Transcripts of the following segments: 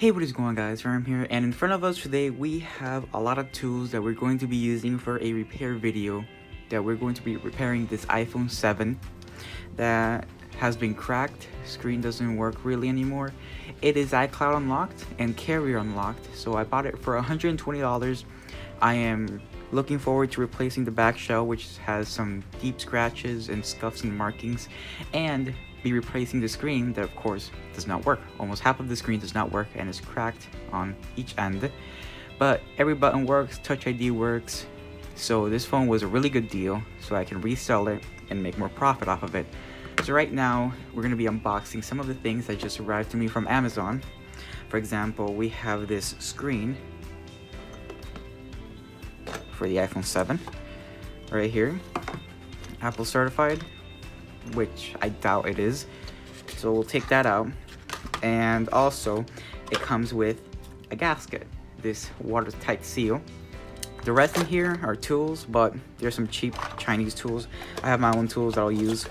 Hey, what is going on, guys? Ram here, and in front of us today we have a lot of tools that we're going to be using for a repair video. That we're going to be repairing this iPhone 7 that has been cracked. Screen doesn't work really anymore. It is iCloud unlocked and carrier unlocked, so I bought it for $120. I am looking forward to replacing the back shell, which has some deep scratches and scuffs and markings, and be replacing the screen that of course does not work. Almost half of the screen does not work and is cracked on each end, but every button works, Touch ID works, so this phone was a really good deal, so I can resell it and make more profit off of it. So right now we're going to be unboxing some of the things that just arrived to me from Amazon. For example, we have this screen for the iPhone 7 right here, Apple certified, which I doubt it is, so we'll take that out. And also it comes with a gasket, this watertight seal. The rest in here are tools, but there's some cheap Chinese tools. I have my own tools that I'll use,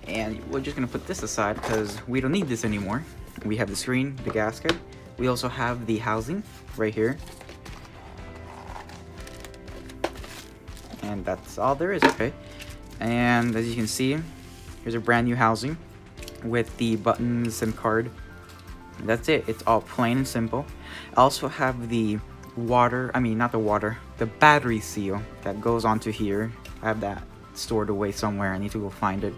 and we're just gonna put this aside because we don't need this anymore. We have the screen, the gasket, we also have the housing right here, and that's all there is. Okay, and as you can see, here's a brand new housing with the buttons, SIM card. That's it. It's all plain and simple. I also have the the battery seal that goes onto here. I have that stored away somewhere. I need to go find it.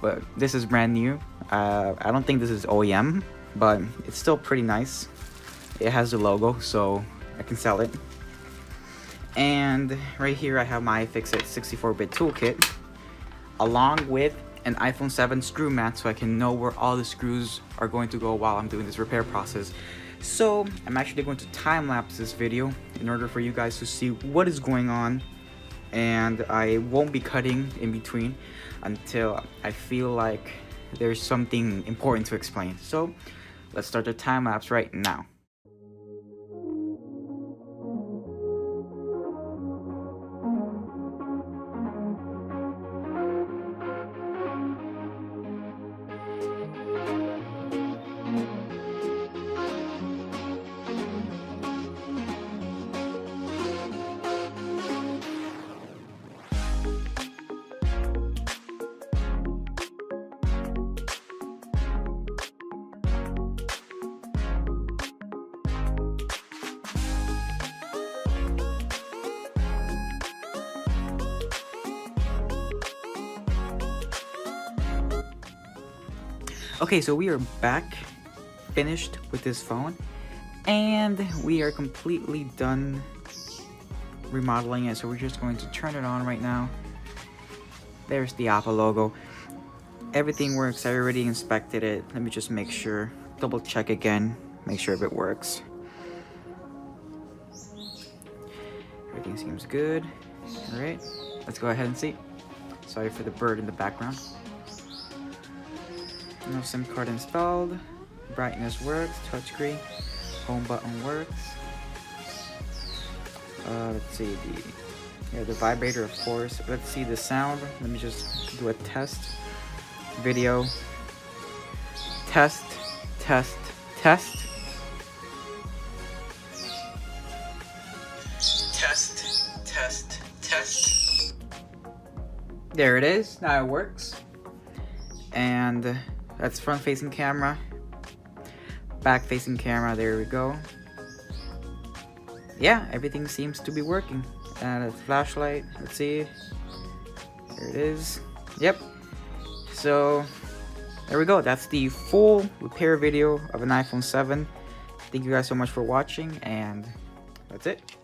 But this is brand new. I don't think this is OEM, but it's still pretty nice. It has the logo, so I can sell it. And right here I have my iFixit 64-bit toolkit, along with an iPhone 7 screw mat, so I can know where all the screws are going to go while I'm doing this repair process. So I'm actually going to time-lapse this video in order for you guys to see what is going on, and I won't be cutting in between until I feel like there's something important to explain. So let's start the time-lapse right now. Okay, so we are back, finished with this phone, and we are completely done remodeling it. So we're just going to turn it on right now. There's the Apple logo. Everything works. I already inspected it. Let me just make sure, double check again, make sure if it works. Everything seems good. All right, let's go ahead and see. Sorry for the bird in the background. No SIM card installed. Brightness works. Touchscreen. Home button works. Let's see the vibrator, of course. Let's see the sound. Let me just do a test. Video. Test. Test. Test. Test. Test. Test. There it is. Now it works. And that's front-facing camera, back-facing camera, there we go. Yeah, everything seems to be working. And a flashlight, let's see. There it is. Yep. So, there we go. That's the full repair video of an iPhone 7. Thank you guys so much for watching, and that's it.